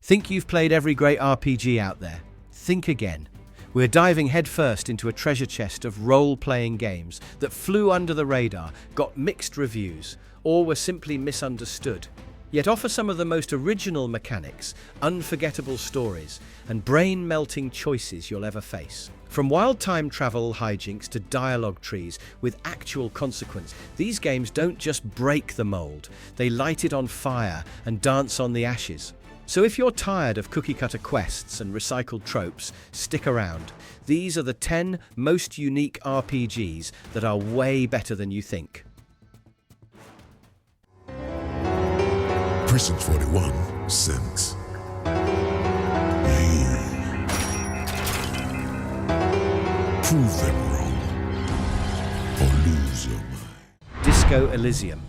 Think you've played every great RPG out there? Think again. We're diving headfirst into a treasure chest of role-playing games that flew under the radar, got mixed reviews, or were simply misunderstood, yet offer some of the most original mechanics, unforgettable stories, and brain-melting choices you'll ever face. From wild time travel hijinks to dialogue trees with actual consequence, these games don't just break the mold, they light it on fire and dance on the ashes. So if you're tired of cookie-cutter quests and recycled tropes, stick around. These are the 10 most unique RPGs that are way better than you think. Precinct 41 sends you. Prove them wrong or lose your mind. Disco Elysium.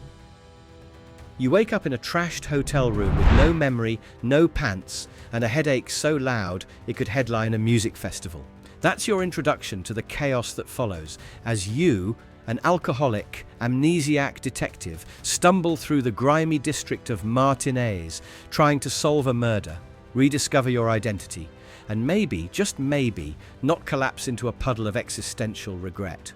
You wake up in a trashed hotel room with no memory, no pants, and a headache so loud it could headline a music festival. That's your introduction to the chaos that follows as you, an alcoholic, amnesiac detective, stumble through the grimy district of Martinez, trying to solve a murder, rediscover your identity, and maybe, just maybe, not collapse into a puddle of existential regret.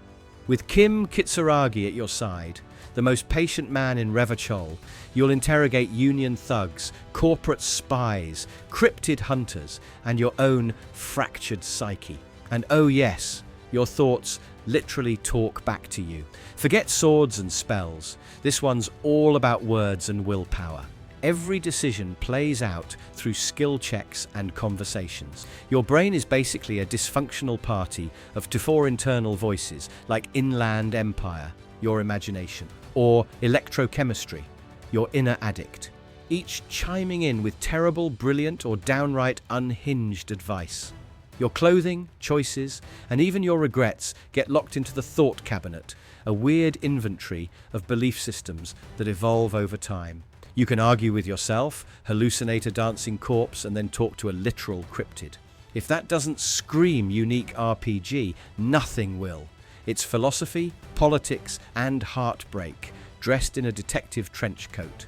With Kim Kitsuragi at your side, the most patient man in Revachol, you'll interrogate union thugs, corporate spies, cryptid hunters, and your own fractured psyche. And oh yes, your thoughts literally talk back to you. Forget swords and spells. This one's all about words and willpower. Every decision plays out through skill checks and conversations. Your brain is basically a dysfunctional party of four internal voices like Inland Empire, your imagination, or electrochemistry, your inner addict, each chiming in with terrible, brilliant, or downright unhinged advice. Your clothing, choices, and even your regrets get locked into the thought cabinet, a weird inventory of belief systems that evolve over time. You can argue with yourself, hallucinate a dancing corpse, and then talk to a literal cryptid. If that doesn't scream unique RPG, nothing will. It's philosophy, politics, and heartbreak, dressed in a detective trench coat.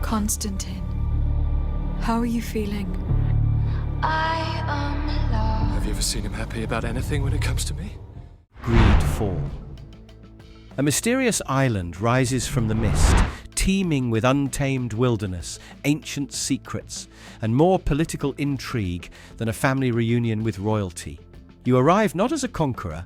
Constantine, how are you feeling? I am lost. Have you ever seen him happy about anything when it comes to me? GreedFall. A mysterious island rises from the mist, teeming with untamed wilderness, ancient secrets, and more political intrigue than a family reunion with royalty. You arrive not as a conqueror,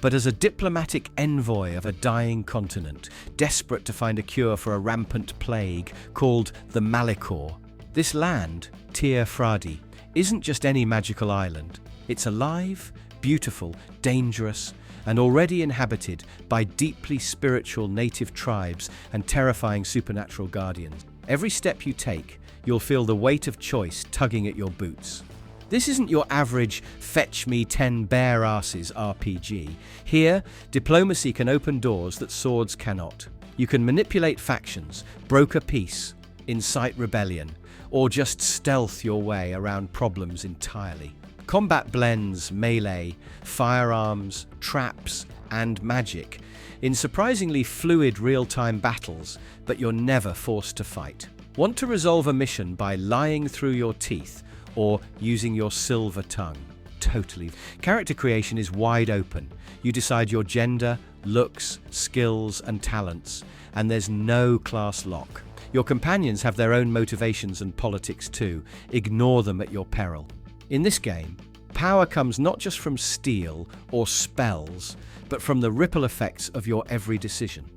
but as a diplomatic envoy of a dying continent, desperate to find a cure for a rampant plague called the Malicor. This land, Tir Fradi, isn't just any magical island. It's alive, beautiful, dangerous, and already inhabited by deeply spiritual native tribes and terrifying supernatural guardians. Every step you take, you'll feel the weight of choice tugging at your boots. This isn't your average fetch me 10 bare asses RPG. Here, diplomacy can open doors that swords cannot. You can manipulate factions, broker peace, incite rebellion, or just stealth your way around problems entirely. Combat blends melee, firearms, traps, and magic in surprisingly fluid real-time battles, but you're never forced to fight. Want to resolve a mission by lying through your teeth or using your silver tongue? Totally. Character creation is wide open. You decide your gender, looks, skills, and talents, and there's no class lock. Your companions have their own motivations and politics too. Ignore them at your peril. In this game, power comes not just from steel or spells, but from the ripple effects of your every decision.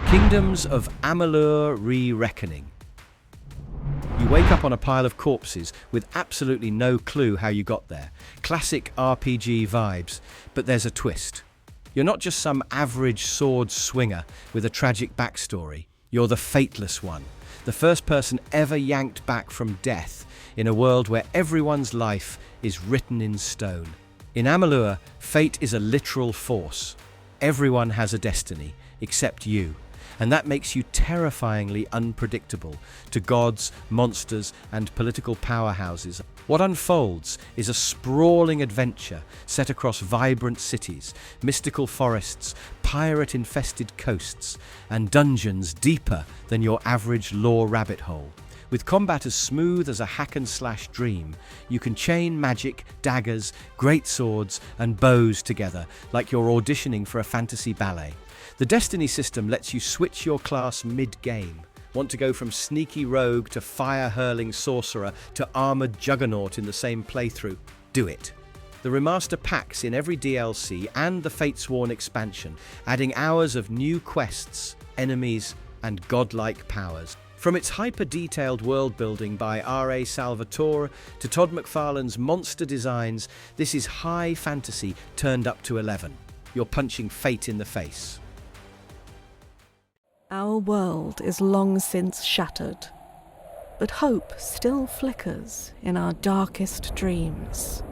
Kingdoms of Amalur Re-Reckoning. You wake up on a pile of corpses with absolutely no clue how you got there. Classic RPG vibes, but there's a twist. You're not just some average sword swinger with a tragic backstory. You're the fateless one, the first person ever yanked back from death in a world where everyone's life is written in stone. In Amalur, fate is a literal force. Everyone has a destiny, except you. and that makes you terrifyingly unpredictable to gods, monsters, and political powerhouses. What unfolds is a sprawling adventure set across vibrant cities, mystical forests, pirate-infested coasts, and dungeons deeper than your average lore rabbit hole. With combat as smooth as a hack-and-slash dream, you can chain magic, daggers, great swords, and bows together like you're auditioning for a fantasy ballet. The Destiny system lets you switch your class mid-game. Want to go from sneaky rogue to fire-hurling sorcerer to armored juggernaut in the same playthrough? Do it. The Remaster packs in every DLC and the Fatesworn expansion, adding hours of new quests, enemies, and godlike powers. From its hyper-detailed world-building by R.A. Salvatore to Todd McFarlane's monster designs, this is high fantasy turned up to 11. You're punching fate in the face. Our world is long since shattered, but hope still flickers in our darkest dreams.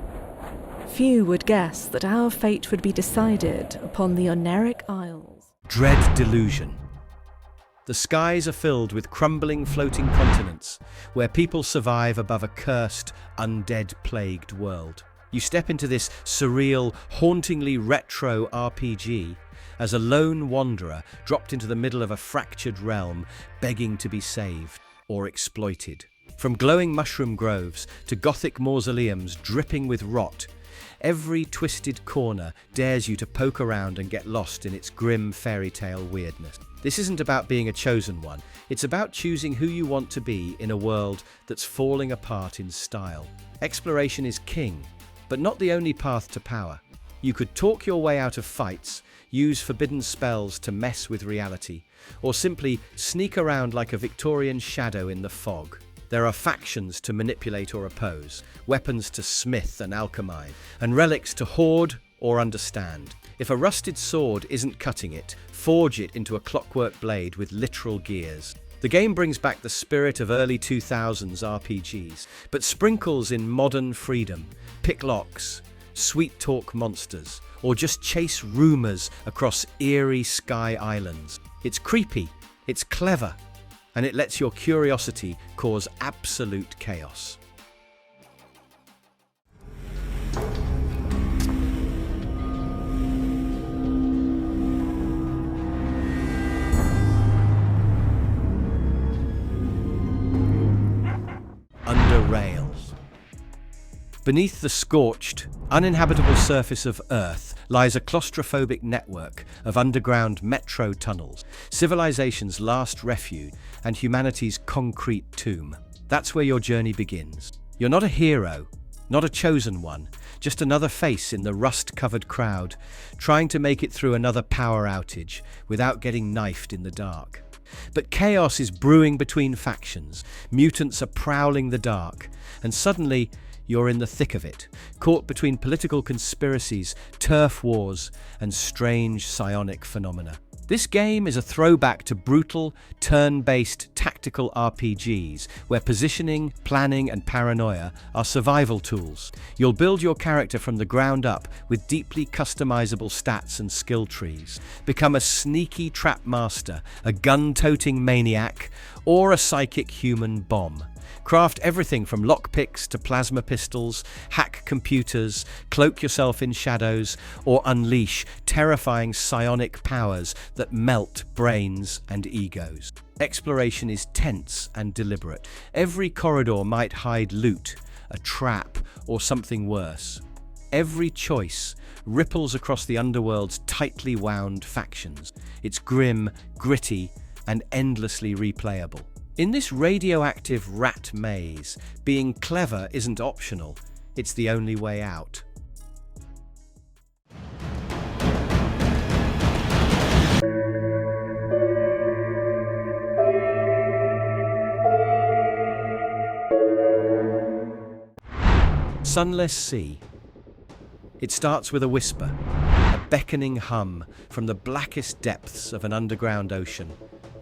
Few would guess that our fate would be decided upon the Oneric Isles. Dread Delusion. The skies are filled with crumbling floating continents, where people survive above a cursed, undead-plagued world. You step into this surreal, hauntingly retro RPG as a lone wanderer dropped into the middle of a fractured realm, begging to be saved or exploited. From glowing mushroom groves to gothic mausoleums dripping with rot, every twisted corner dares you to poke around and get lost in its grim fairy tale weirdness. This isn't about being a chosen one, it's about choosing who you want to be in a world that's falling apart in style. Exploration is king, but not the only path to power. You could talk your way out of fights, use forbidden spells to mess with reality, or simply sneak around like a Victorian shadow in the fog. There are factions to manipulate or oppose, weapons to smith and alchemize, and relics to hoard or understand. If a rusted sword isn't cutting it, forge it into a clockwork blade with literal gears. The game brings back the spirit of early 2000s RPGs, but sprinkles in modern freedom, pick locks, sweet talk monsters, or just chase rumors across eerie sky islands. It's creepy, it's clever, and it lets your curiosity cause absolute chaos. Underrail. Beneath the scorched, uninhabitable surface of Earth lies a claustrophobic network of underground metro tunnels, civilization's last refuge and humanity's concrete tomb. That's where your journey begins. You're not a hero, not a chosen one, just another face in the rust-covered crowd, trying to make it through another power outage without getting knifed in the dark. But chaos is brewing between factions, mutants are prowling the dark, and suddenly you're in the thick of it, caught between political conspiracies, turf wars, and strange psionic phenomena. This game is a throwback to brutal, turn-based tactical RPGs, where positioning, planning, and paranoia are survival tools. You'll build your character from the ground up with deeply customizable stats and skill trees. Become a sneaky trap master, a gun-toting maniac, or a psychic human bomb. Craft everything from lockpicks to plasma pistols, hack computers, cloak yourself in shadows, or unleash terrifying psionic powers that melt brains and egos. Exploration is tense and deliberate. Every corridor might hide loot, a trap, or something worse. Every choice ripples across the underworld's tightly wound factions. It's grim, gritty, and endlessly replayable. In this radioactive rat maze, being clever isn't optional, it's the only way out. Sunless Sea. It starts with a whisper, a beckoning hum from the blackest depths of an underground ocean.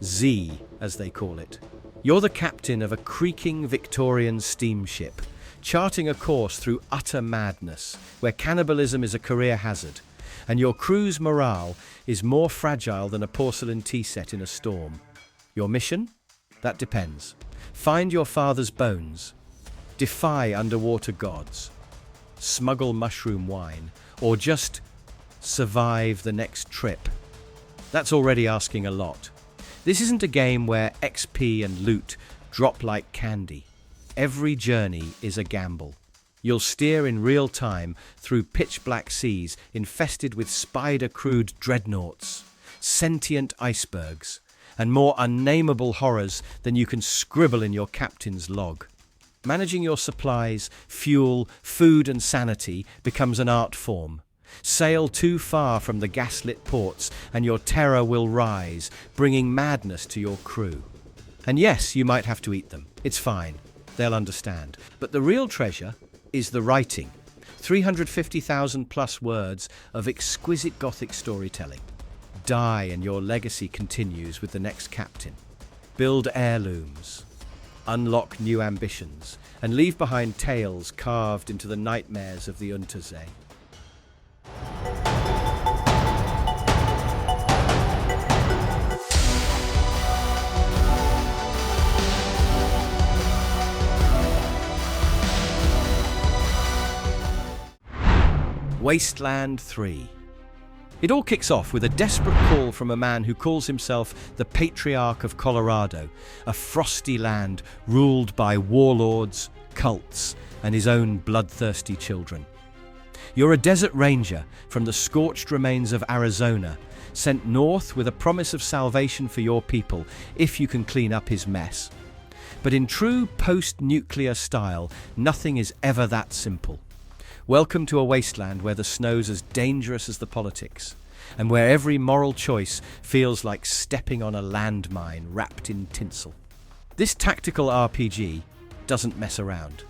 Z, as they call it. You're the captain of a creaking Victorian steamship, charting a course through utter madness, where cannibalism is a career hazard, and your crew's morale is more fragile than a porcelain tea set in a storm. Your mission? That depends. Find your father's bones, defy underwater gods, smuggle mushroom wine, or just survive the next trip. That's already asking a lot. This isn't a game where XP and loot drop like candy. Every journey is a gamble. You'll steer in real time through pitch-black seas infested with spider-crewed dreadnoughts, sentient icebergs, and more unnameable horrors than you can scribble in your captain's log. Managing your supplies, fuel, food and sanity becomes an art form. Sail too far from the gaslit ports and your terror will rise, bringing madness to your crew. And yes, you might have to eat them. It's fine. They'll understand. But the real treasure is the writing. 350,000 plus words of exquisite Gothic storytelling. Die and your legacy continues with the next captain. Build heirlooms. Unlock new ambitions. And leave behind tales carved into the nightmares of the Untersee. Wasteland 3. It all kicks off with a desperate call from a man who calls himself the Patriarch of Colorado, a frosty land ruled by warlords, cults, and his own bloodthirsty children. You're a desert ranger from the scorched remains of Arizona, sent north with a promise of salvation for your people if you can clean up his mess. But in true post-nuclear style, nothing is ever that simple. Welcome to a wasteland where the snow's as dangerous as the politics, and where every moral choice feels like stepping on a landmine wrapped in tinsel. This tactical RPG doesn't mess around.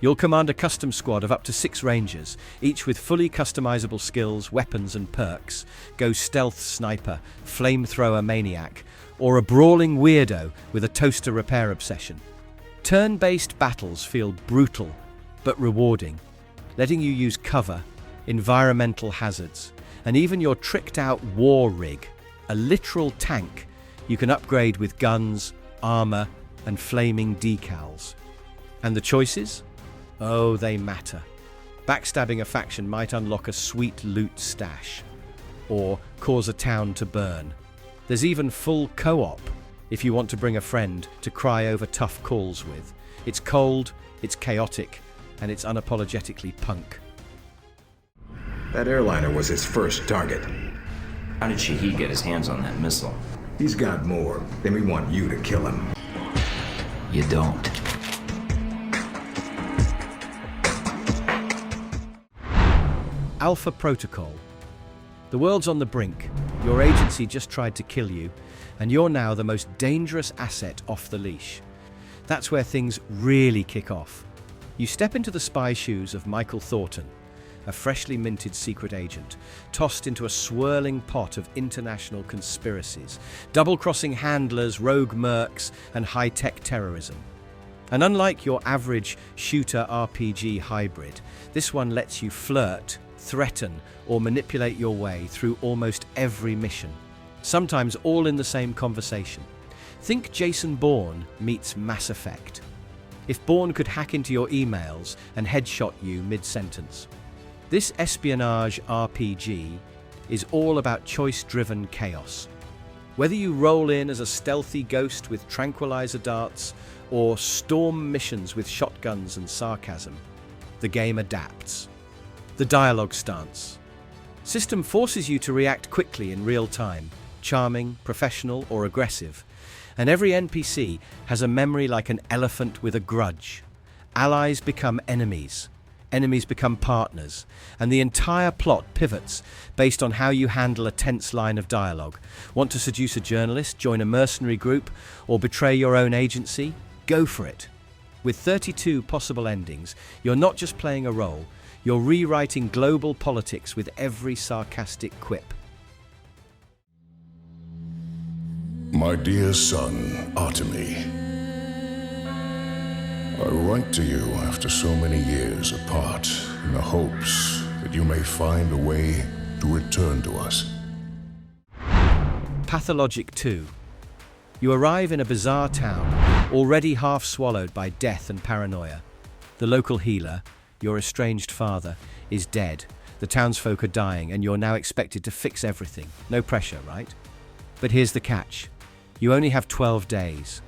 You'll command a custom squad of up to 6 rangers, each with fully customizable skills, weapons and perks. Go stealth sniper, flamethrower maniac, or a brawling weirdo with a toaster repair obsession. Turn-based battles feel brutal but rewarding, letting you use cover, environmental hazards, and even your tricked-out war rig, a literal tank you can upgrade with guns, armor, and flaming decals. And the choices? Oh, they matter. Backstabbing a faction might unlock a sweet loot stash, or cause a town to burn. There's even full co-op if you want to bring a friend to cry over tough calls with. It's cold, it's chaotic, and it's unapologetically punk. That airliner was his first target. How did Shahid get his hands on that missile? He's got more. Then we want you to kill him. You don't. Alpha Protocol. The world's on the brink. Your agency just tried to kill you, and you're now the most dangerous asset off the leash. That's where things really kick off. You step into the spy shoes of Michael Thornton, a freshly minted secret agent, tossed into a swirling pot of international conspiracies, double-crossing handlers, rogue mercs, and high-tech terrorism. And unlike your average shooter RPG hybrid, this one lets you flirt, threaten, or manipulate your way through almost every mission, sometimes all in the same conversation. Think Jason Bourne meets Mass Effect. If Bourne could hack into your emails and headshot you mid-sentence. This espionage RPG is all about choice-driven chaos. Whether you roll in as a stealthy ghost with tranquilizer darts or storm missions with shotguns and sarcasm, the game adapts. The dialogue stance. System forces you to react quickly in real time, charming, professional, or aggressive. And every NPC has a memory like an elephant with a grudge. Allies become enemies. Enemies become partners. And the entire plot pivots based on how you handle a tense line of dialogue. Want to seduce a journalist, join a mercenary group, or betray your own agency? Go for it. With 32 possible endings, you're not just playing a role, you're rewriting global politics with every sarcastic quip. My dear son, Artemy, I write to you after so many years apart in the hopes that you may find a way to return to us. Pathologic 2. You arrive in a bizarre town, already half swallowed by death and paranoia. The local healer, your estranged father, is dead. The townsfolk are dying, and you're now expected to fix everything. No pressure, right? But here's the catch. You only have 12 days.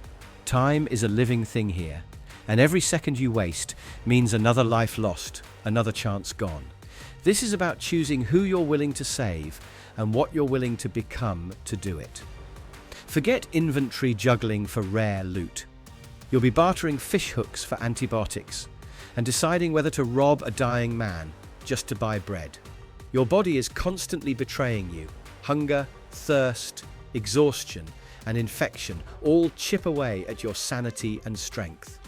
Time is a living thing here, and every second you waste means another life lost, another chance gone. This is about choosing who you're willing to save and what you're willing to become to do it. Forget inventory juggling for rare loot. You'll be bartering fish hooks for antibiotics and deciding whether to rob a dying man just to buy bread. Your body is constantly betraying you. Hunger, thirst, exhaustion, and infection all chip away at your sanity and strength.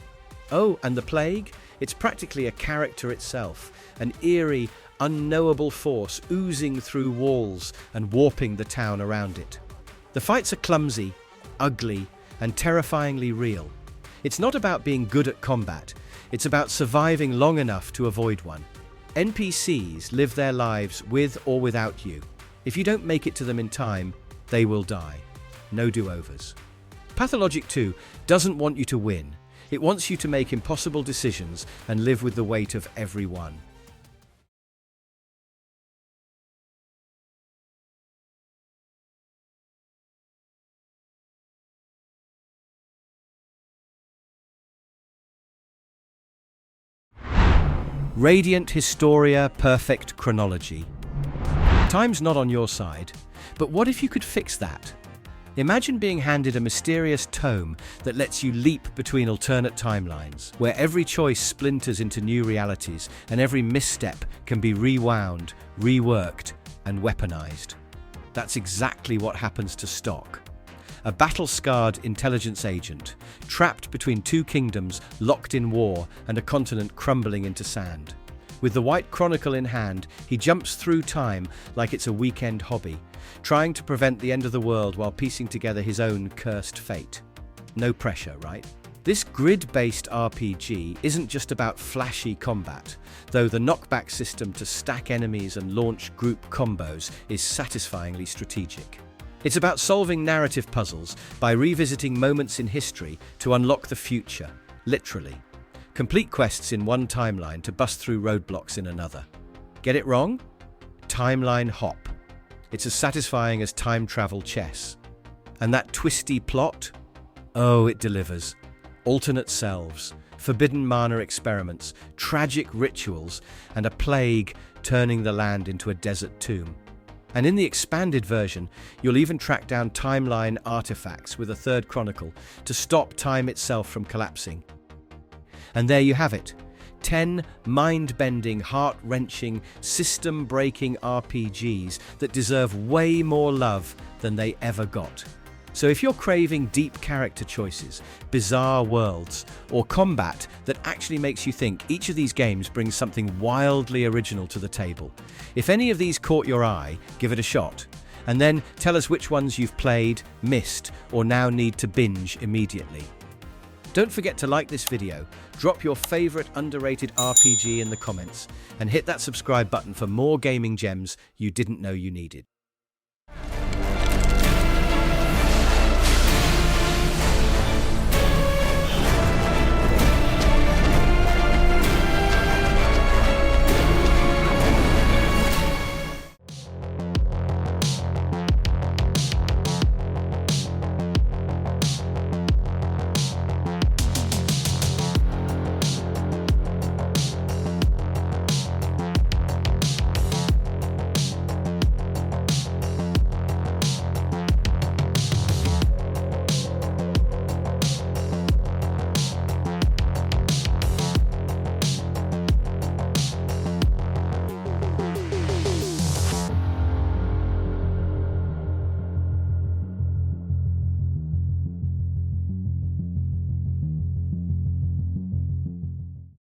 Oh, and the plague? It's practically a character itself, an eerie, unknowable force oozing through walls and warping the town around it. The fights are clumsy, ugly, and terrifyingly real. It's not about being good at combat, it's about surviving long enough to avoid one. NPCs live their lives with or without you. If you don't make it to them in time, they will die. No do-overs. Pathologic 2 doesn't want you to win. It wants you to make impossible decisions and live with the weight of every one. Radiant Historia Perfect Chronology. Time's not on your side, but what if you could fix that? Imagine being handed a mysterious tome that lets you leap between alternate timelines, where every choice splinters into new realities and every misstep can be rewound, reworked, and weaponized. That's exactly what happens to Stock, a battle-scarred intelligence agent, trapped between two kingdoms locked in war and a continent crumbling into sand. With the White Chronicle in hand, he jumps through time like it's a weekend hobby, trying to prevent the end of the world while piecing together his own cursed fate. No pressure, right? This grid-based RPG isn't just about flashy combat, though the knockback system to stack enemies and launch group combos is satisfyingly strategic. It's about solving narrative puzzles by revisiting moments in history to unlock the future, literally. Complete quests in one timeline to bust through roadblocks in another. Get it wrong? Timeline hop. It's as satisfying as time travel chess. And that twisty plot? Oh, it delivers. Alternate selves, forbidden mana experiments, tragic rituals, and a plague turning the land into a desert tomb. And in the expanded version, you'll even track down timeline artifacts with a third chronicle to stop time itself from collapsing. And there you have it. 10 mind-bending, heart-wrenching, system-breaking RPGs that deserve way more love than they ever got. So if you're craving deep character choices, bizarre worlds, or combat that actually makes you think, each of these games brings something wildly original to the table. If any of these caught your eye, give it a shot. And then tell us which ones you've played, missed, or now need to binge immediately. Don't forget to like this video, drop your favorite underrated RPG in the comments, and hit that subscribe button for more gaming gems you didn't know you needed.